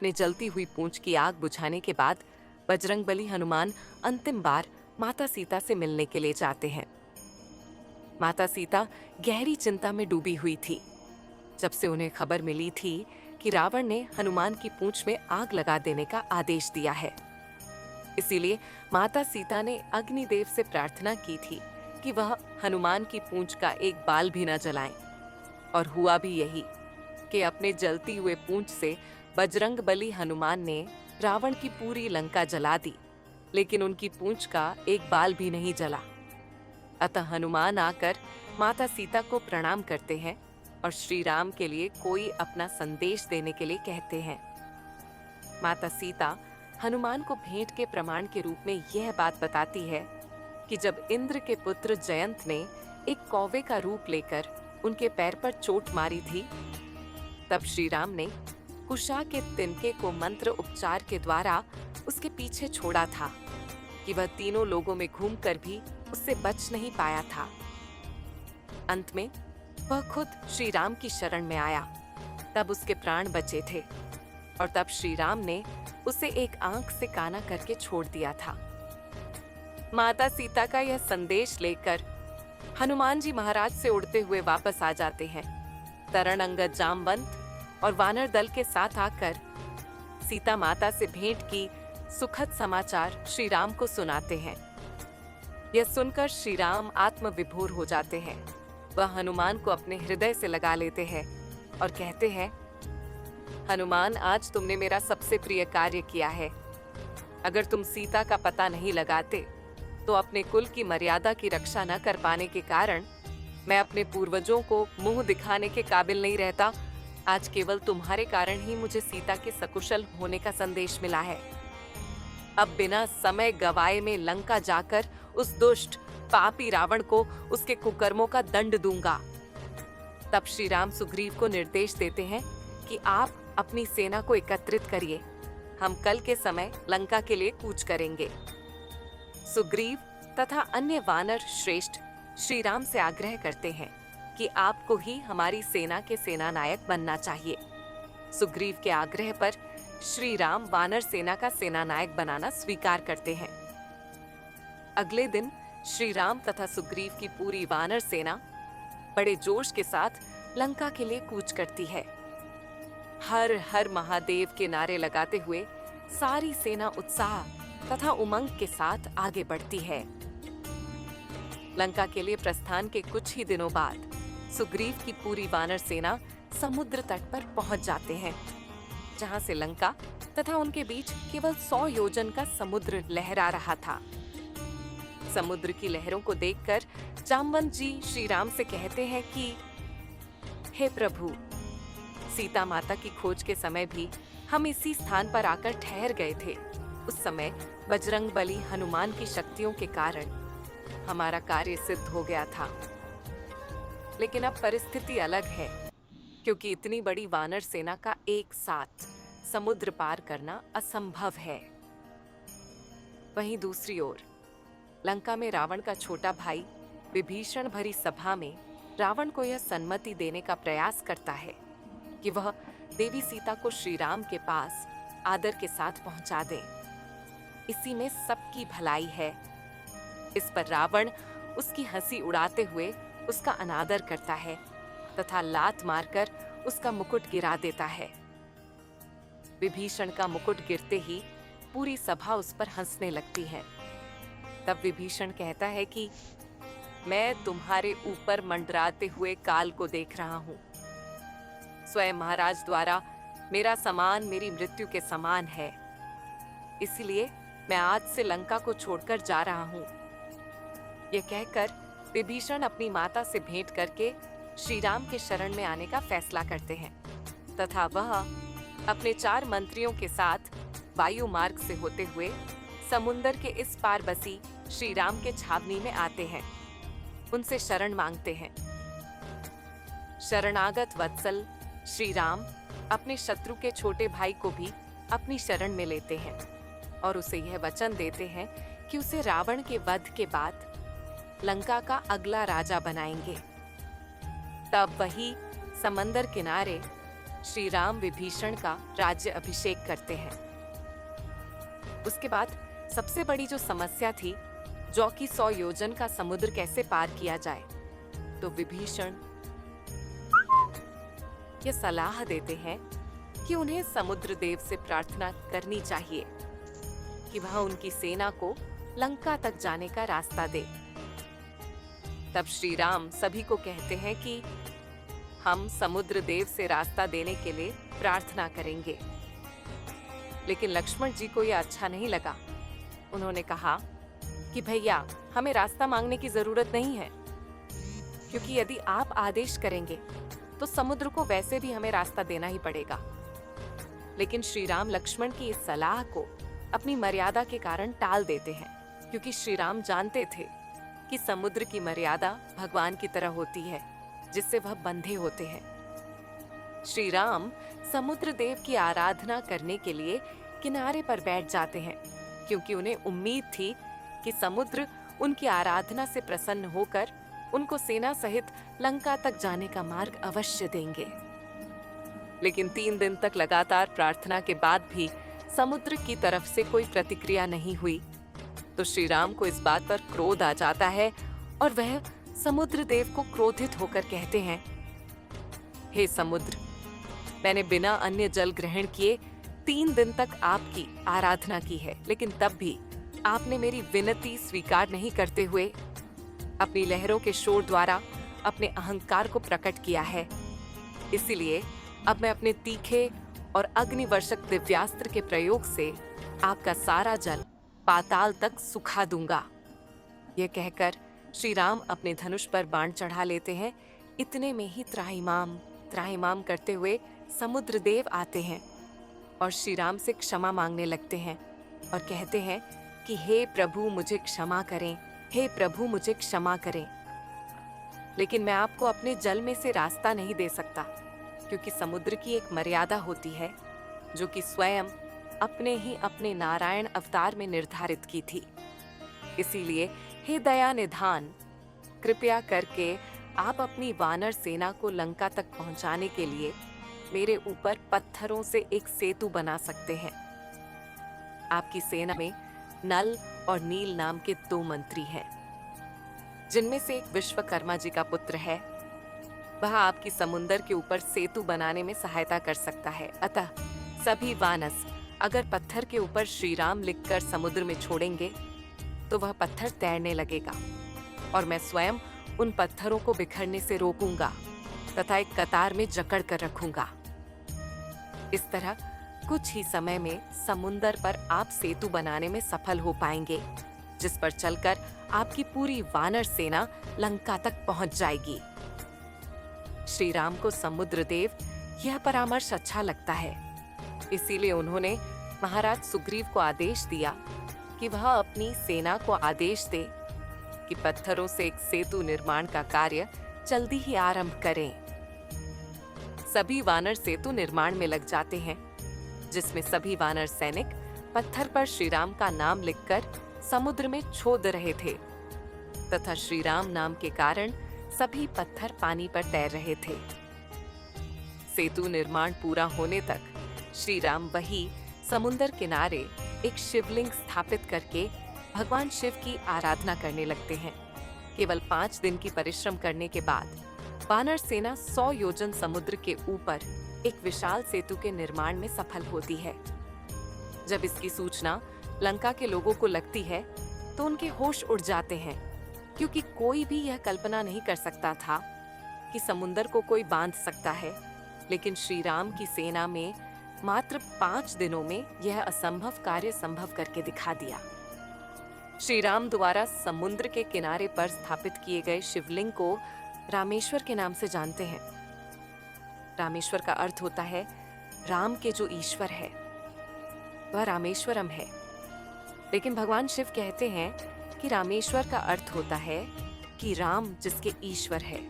अपने जलती हुई पूंछ की आग बुझाने के बाद बजरंगबली हनुमान अंतिम बार माता सीता से मिलने के लिए जाते हैं। माता सीता गहरी चिंता में डूबी हुई थी। जब से उन्हें खबर मिली थी कि रावण ने हनुमान की पूंछ में आग लगा देने का आदेश दिया है, इसीलिए माता सीता ने अग्निदेव से प्रार्थना की थी कि वह हनुमान की पूंछ का एक बाल भी न जलाएं। और हुआ भी यही कि अपने जलती हुए पूंछ से बजरंगबली हनुमान ने रावण की पूरी लंका जला दी, लेकिन उनकी पूंछ का एक बाल भी नहीं जला। अतः हनुमान आकर माता सीता को प्रणाम करते हैं और श्री राम के लिए कोई अपना संदेश देने के लिए कहते हैं। माता सीता हनुमान को भेंट के प्रमाण के रूप में यह बात बताती है कि जब इंद्र के पुत्र जयंत ने एक कौवे का रूप लेकर उनके पैर पर चोट मारी थी, तब श्री राम ने कुशा के तिनके को मंत्र उपचार के द्वारा उसके पीछे छोड़ा था कि वह तीनों लोगों में घूमकर भी उससे बच नहीं पाया था। अंत में वह खुद श्री राम की शरण में आया, तब उसके प्राण बचे थे और तब श्री राम ने उसे एक आंख से काना करके छोड़ दिया था। माता सीता का यह संदेश लेकर हनुमान जी महाराज से उड़ते हुए वापस आ जाते हैं। तरण अंगद जामवंत और वानर दल के साथ आकर सीता माता से भेंट की सुखद समाचार श्री राम को सुनाते हैं। यह सुनकर श्री राम आत्मविभोर हो जाते हैं। वह हनुमान को अपने हृदय से लगा लेते हैं और कहते हैं, हनुमान, आज तुमने मेरा सबसे प्रिय कार्य किया है। अगर तुम सीता का पता नहीं लगाते तो अपने कुल की मर्यादा की रक्षा न कर पाने के कारण मैं अपने पूर्वजों को मुंह दिखाने के काबिल नहीं रहता। आज केवल तुम्हारे कारण ही मुझे सीता के सकुशल होने का संदेश मिला है। अब बिना समय गवाए में लंका जाकर उस दुष्ट पापी रावण को उसके कुकर्मों का दंड दूंगा। तब श्री राम सुग्रीव को निर्देश देते हैं कि आप अपनी सेना को एकत्रित करिए, हम कल के समय लंका के लिए कूच करेंगे। सुग्रीव तथा अन्य वानर श्रेष्ठ श्री राम से आग्रह करते हैं कि आपको ही हमारी सेना के सेनानायक बनना चाहिए। सुग्रीव के आग्रह पर श्री राम वानर सेना का सेनानायक बनाना स्वीकार करते हैं। अगले दिन श्री राम तथा सुग्रीव की पूरी वानर सेना बड़े जोश के साथ लंका के लिए कूच करती है। हर हर महादेव के नारे लगाते हुए सारी सेना उत्साह तथा उमंग के साथ आगे बढ़ती है। लंका के लिए प्रस्थान के कुछ ही दिनों बाद सुग्रीव की पूरी वानर सेना समुद्र तट पर पहुंच जाते हैं, जहां से लंका तथा उनके बीच केवल 100 योजन का समुद्र लहरा रहा था। समुद्र की लहरों को देखकर जामवंत जी श्री राम से कहते हैं कि हे प्रभु, सीता माता की खोज के समय भी हम इसी स्थान पर आकर ठहर गए थे। उस समय बजरंगबली हनुमान की शक्तियों के कारण हमारा कार्य सिद्ध हो गया था, लेकिन अब परिस्थिति अलग है, क्योंकि इतनी बड़ी वानर सेना का एक साथ समुद्र पार करना असंभव है। वहीं दूसरी ओर लंका में रावण का छोटा भाई विभीषण भरी सभा में रावण को यह सम्मति देने का प्रयास करता है कि वह देवी सीता को श्री राम के पास आदर के साथ पहुंचा दे। इसी में सबकी भलाई है। इस पर रावण उसकी हंसी उड़ाते हुए उसका अनादर करता है तथा लात मारकर उसका मुकुट गिरा देता है। विभीषण का मुकुट गिरते ही पूरी सभा उस पर हंसने लगती है। तब विभीषण कहता है कि मैं तुम्हारे ऊपर मंडराते हुए काल को देख रहा हूं। स्वयं महाराज द्वारा मेरा सम्मान मेरी मृत्यु के समान है, इसलिए मैं आज से लंका को छोड़कर जा रहा हूं। यह कहकर विभीषण अपनी माता से भेंट करके श्री राम के शरण में आने का फैसला करते हैं तथा वह अपने 4 मंत्रियों के साथ वायु मार्ग से होते हुए समुंदर के इस पार बसी श्री राम के छावनी में आते हैं। उनसे शरण मांगते हैं। शरणागत वत्सल श्री राम अपने शत्रु के छोटे भाई को भी अपनी शरण में लेते हैं और उसे यह वचन देते हैं कि उसे रावण के वध के बाद लंका का अगला राजा बनाएंगे। तब वही समंदर किनारे श्री राम विभीषण का राज्य अभिषेक करते हैं। उसके बाद सबसे बड़ी जो समस्या थी, जो कि 100 योजन का समुद्र कैसे पार किया जाए, तो विभीषण ये सलाह देते हैं कि उन्हें समुद्र देव से प्रार्थना करनी चाहिए कि वह उनकी सेना को लंका तक जाने का रास्ता दे। तब श्री राम सभी को कहते हैं कि हम समुद्र देव से रास्ता देने के लिए प्रार्थना करेंगे। लेकिन लक्ष्मण जी को यह अच्छा नहीं लगा। उन्होंने कहा कि भैया, हमें रास्ता मांगने की जरूरत नहीं है, क्योंकि यदि आप आदेश करेंगे तो समुद्र को वैसे भी हमें रास्ता देना ही पड़ेगा। लेकिन श्री राम लक्ष्मण की इस सलाह को अपनी मर्यादा के कारण टाल देते हैं, क्योंकि श्री राम जानते थे कि समुद्र की मर्यादा भगवान की तरह होती है, जिससे वह बंधे होते हैं। श्री राम समुद्र देव की आराधना करने के लिए किनारे पर बैठ जाते हैं, क्योंकि उन्हें उम्मीद थी कि समुद्र उनकी आराधना से प्रसन्न होकर उनको सेना सहित लंका तक जाने का मार्ग अवश्य देंगे। लेकिन 3 दिन तक लगातार प्रार्थना के बाद भी समुद्र की तरफ से कोई प्रतिक्रिया नहीं हुई, तो श्री राम को इस बात पर क्रोध आ जाता है और वह समुद्र देव को क्रोधित होकर कहते हैं, हे समुद्र, मैंने बिना अन्य जल ग्रहण किए 3 दिन तक आपकी आराधना की है, लेकिन तब भी आपने मेरी विनती स्वीकार नहीं करते हुए अपनी लहरों के शोर द्वारा अपने अहंकार को प्रकट किया है। इसीलिए अब मैं अपने तीखे और अग्निवर्षक दिव्यास्त्र के प्रयोग से आपका सारा जल पाताल तक सुखा दूंगा। यह कहकर श्री राम अपने धनुष पर बाण चढ़ा लेते हैं। इतने में ही त्राहिमाम त्राहिमाम करते हुए समुद्र देव आते हैं और श्री राम से क्षमा मांगने लगते हैं और कहते हैं कि हे प्रभु, मुझे क्षमा करें, हे प्रभु, मुझे क्षमा करें। लेकिन मैं आपको अपने जल में से रास्ता नहीं दे सकता, क्योंकि समुद्र की एक मर्यादा होती है जो कि स्वयं अपने ही अपने नारायण अवतार में निर्धारित की थी। इसीलिए हे दया निधान, कृपया करके आप अपनी वानर सेना को लंका तक पहुंचाने के लिए मेरे ऊपर पत्थरों से एक सेतु बना सकते हैं। आपकी सेना में नल और नील नाम के 2 मंत्री हैं, जिनमें से एक विश्वकर्मा जी का पुत्र है। वह आपकी समुंदर के ऊपर सेतु बनाने में सहायता कर सकता है। अतः सभी वानस अगर पत्थर के ऊपर श्री राम लिखकर समुद्र में छोड़ेंगे तो वह पत्थर तैरने लगेगा और मैं स्वयं उन पत्थरों को बिखरने से रोकूंगा तथा एक कतार में जकड़ कर रखूंगा। इस तरह कुछ ही समय में समुंदर पर आप सेतु बनाने में सफल हो पाएंगे, जिस पर चलकर आपकी पूरी वानर सेना लंका तक पहुंच जाएगी। श्री राम को समुद्र देव यह परामर्श अच्छा लगता है, इसीलिए उन्होंने महाराज सुग्रीव को आदेश दिया कि वह अपनी सेना को आदेश दे कि पत्थरों से एक सेतु निर्माण का कार्य जल्दी ही आरंभ करें। सभी वानर सेतु निर्माण में लग जाते हैं, जिसमें सभी वानर सैनिक पत्थर पर श्री राम का नाम लिखकर समुद्र में छोड़ रहे थे तथा श्री राम नाम के कारण सभी पत्थर पानी पर तैर रहे थे। सेतु निर्माण पूरा होने तक श्री राम वही समुद्र किनारे एक शिवलिंग स्थापित करके भगवान शिव की आराधना करने लगते हैं। केवल 5 दिन की परिश्रम करने के बाद वानर सेना 100 योजन समुद्र के ऊपर एक विशाल सेतु के निर्माण में सफल होती है। जब इसकी सूचना लंका के लोगों को लगती है तो उनके होश उड़ जाते हैं, क्योंकि कोई भी यह कल्पना नहीं कर सकता था कि समुद्र को कोई बांध सकता है। लेकिन श्री राम की सेना में मात्र 5 दिनों में यह असंभव कार्य संभव करके दिखा दिया। श्री राम द्वारा समुद्र के किनारे पर स्थापित किए गए शिवलिंग को रामेश्वर के नाम से जानते हैं। रामेश्वर का अर्थ होता है राम के जो ईश्वर है वह रामेश्वरम है। लेकिन भगवान शिव कहते हैं कि रामेश्वर का अर्थ होता है कि राम जिसके ईश्वर है।